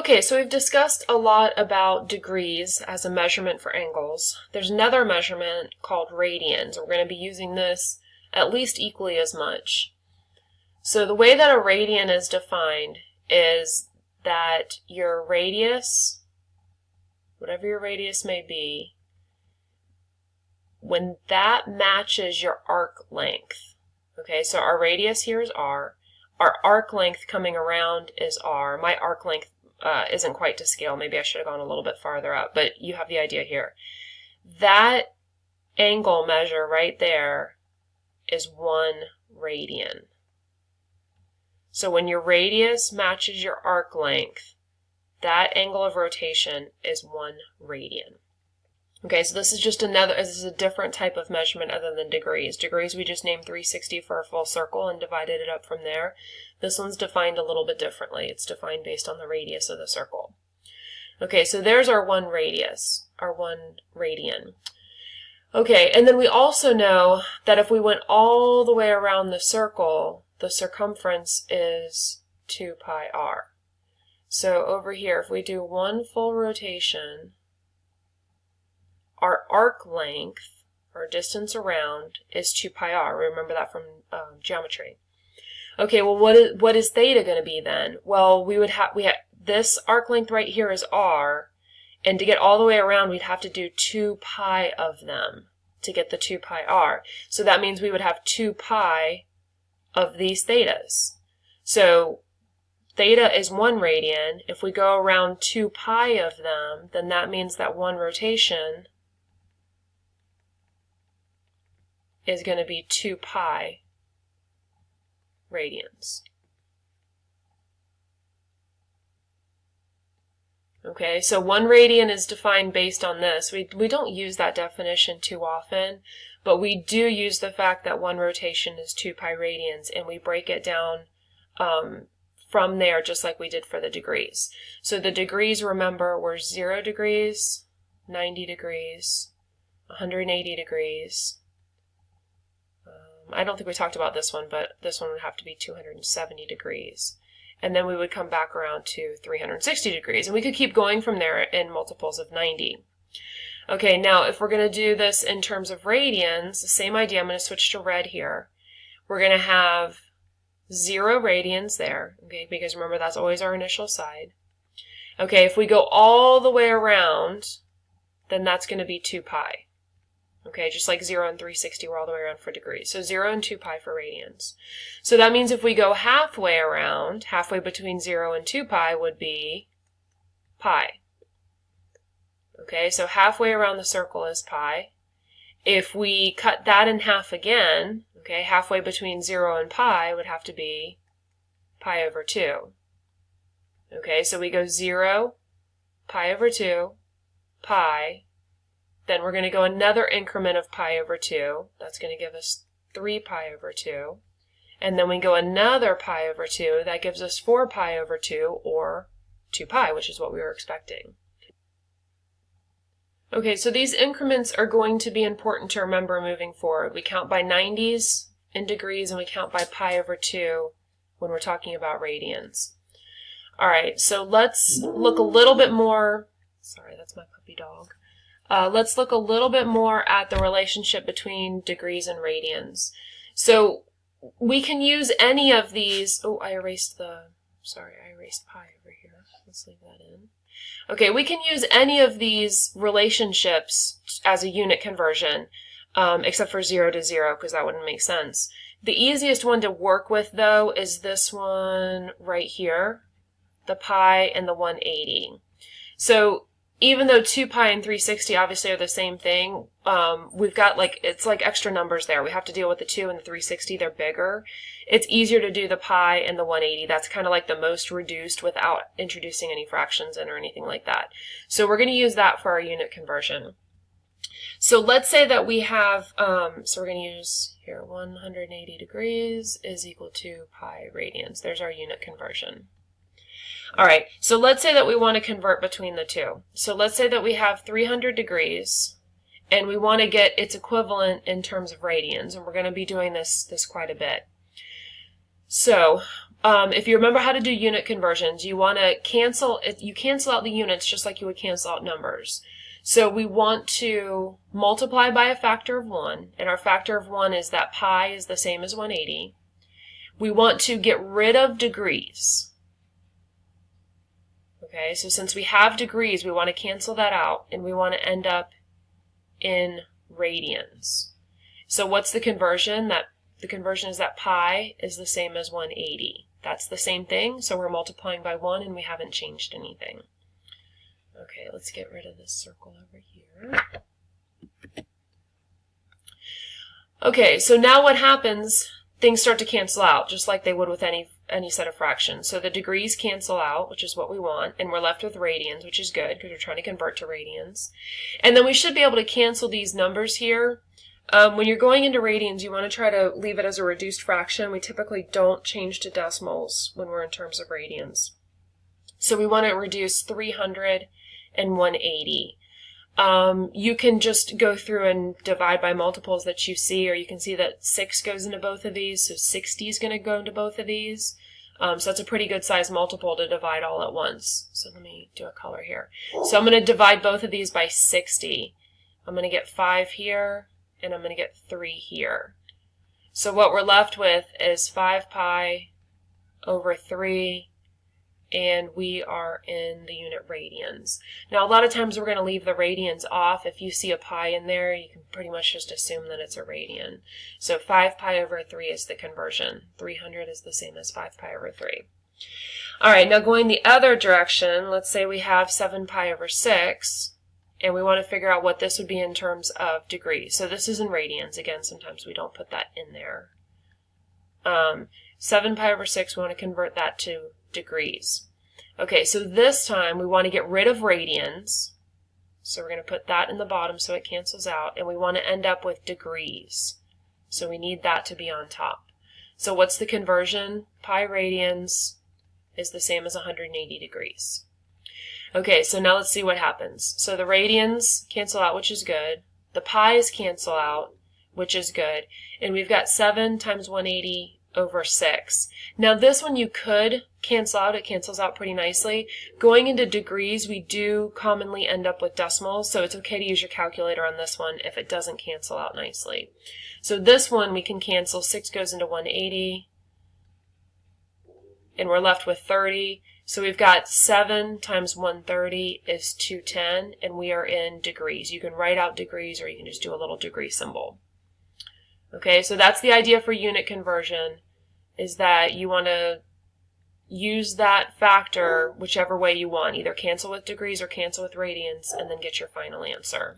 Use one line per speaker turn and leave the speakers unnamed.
Okay, so we've discussed a lot about degrees as a measurement for angles. There's another measurement called radians. We're going to be using this at least equally as much. So the way that a radian is defined is that your radius, whatever your radius may be, when that matches your arc length, okay, so our radius here is r, our arc length coming around is r. My arc length isn't quite to scale. Maybe I should have gone a little bit farther up, but you have the idea here. That angle measure right there is 1 radian. So when your radius matches your arc length, that angle of rotation is 1 radian. Okay, so this is a different type of measurement other than degrees. Degrees, we just named 360 for a full circle and divided it up from there. This one's defined a little bit differently. It's defined based on the radius of the circle. Okay, so there's our 1 radius, our 1 radian. Okay, and then we also know that if we went all the way around the circle, the circumference is 2 pi r. So over here, if we do 1 full rotation, our arc length, or distance around, is 2 pi r. Remember that from geometry. Okay, well, what is theta going to be then? Well, we have this arc length right here is r, and to get all the way around, we'd have to do 2 pi of them to get the 2 pi r. So that means we would have 2 pi of these thetas. So theta is 1 radian. If we go around 2 pi of them, then that means that 1 rotation is going to be 2 pi radians. Okay, so 1 radian is defined based on this. We don't use that definition too often, but we do use the fact that 1 rotation is 2 pi radians, and we break it down from there just like we did for the degrees. So the degrees, remember, were 0 degrees, 90 degrees, 180 degrees. I don't think we talked about this one, but this one would have to be 270 degrees. And then we would come back around to 360 degrees. And we could keep going from there in multiples of 90. Okay, now if we're going to do this in terms of radians, the same idea. I'm going to switch to red here. We're going to have 0 radians there, okay, because remember that's always our initial side. Okay, if we go all the way around, then that's going to be 2 pi. Okay, just like 0 and 360 were all the way around for degrees. So 0 and 2 pi for radians. So that means if we go halfway around, halfway between 0 and 2 pi would be pi. Okay, so halfway around the circle is pi. If we cut that in half again, okay, halfway between 0 and pi would have to be pi over 2. Okay, so we go 0, pi over 2, pi. Then we're going to go another increment of pi over 2. That's going to give us 3 pi over 2. And then we go another pi over 2. That gives us 4 pi over 2, or 2 pi, which is what we were expecting. Okay, so these increments are going to be important to remember moving forward. We count by 90s in degrees, and we count by pi over 2 when we're talking about radians. All right, so let's look a little bit more. Sorry, that's my puppy dog. Let's look a little bit more at the relationship between degrees and radians. So we can use any of these. Oh, I erased pi over here. Let's leave that in. Okay, we can use any of these relationships as a unit conversion, except for 0 to 0, because that wouldn't make sense. The easiest one to work with, though, is this one right here, the pi and the 180. So even though 2 pi and 360 obviously are the same thing, we've got it's like extra numbers there. We have to deal with the 2 and the 360. They're bigger. It's easier to do the pi and the 180. That's kind of like the most reduced without introducing any fractions in or anything like that. So we're going to use that for our unit conversion. So let's say that we have, so we're going to use here 180 degrees is equal to pi radians. There's our unit conversion. All right, so let's say that we want to convert between the two. So let's say that we have 300 degrees, and we want to get its equivalent in terms of radians, and we're going to be doing this quite a bit. So if you remember how to do unit conversions, you want to cancel out the units just like you would cancel out numbers. So we want to multiply by a factor of 1, and our factor of 1 is that pi is the same as 180. We want to get rid of degrees. Okay, so since we have degrees, we want to cancel that out, and we want to end up in radians. So what's the conversion? The conversion is that pi is the same as 180. That's the same thing, so we're multiplying by 1 and we haven't changed anything. Okay, let's get rid of this circle over here. Okay, so now what happens, things start to cancel out, just like they would with any set of fractions. So the degrees cancel out, which is what we want, and we're left with radians, which is good, because we're trying to convert to radians. And then we should be able to cancel these numbers here. When you're going into radians, you want to try to leave it as a reduced fraction. We typically don't change to decimals when we're in terms of radians. So we want to reduce 300 and 180. You can just go through and divide by multiples that you see, or you can see that 6 goes into both of these, so 60 is going to go into both of these. So that's a pretty good size multiple to divide all at once. So let me do a color here. So I'm going to divide both of these by 60. I'm going to get 5 here, and I'm going to get 3 here. So what we're left with is 5 pi over 3, and we are in the unit radians. Now, a lot of times we're going to leave the radians off. If you see a pi in there, you can pretty much just assume that it's a radian. So 5 pi over 3 is the conversion. 300 is the same as 5 pi over 3. All right, now going the other direction, let's say we have 7 pi over 6, and we want to figure out what this would be in terms of degrees. So this is in radians. Again, sometimes we don't put that in there. 7 pi over 6, we want to convert that to degrees. Okay, so this time we want to get rid of radians. So we're going to put that in the bottom so it cancels out, and we want to end up with degrees. So we need that to be on top. So what's the conversion? Pi radians is the same as 180 degrees. Okay, so now let's see what happens. So the radians cancel out, which is good. The pi's cancel out, which is good. And we've got 7 times 180 over 6. Now this one you could cancel out. It cancels out pretty nicely. Going into degrees, we do commonly end up with decimals, so it's okay to use your calculator on this one if it doesn't cancel out nicely. So this one we can cancel. 6 goes into 180, and we're left with 30. So we've got 7 times 130 is 210, and we are in degrees. You can write out degrees, or you can just do a little degree symbol. Okay, so that's the idea for unit conversion, is that you want to use that factor whichever way you want. Either cancel with degrees or cancel with radians, and then get your final answer.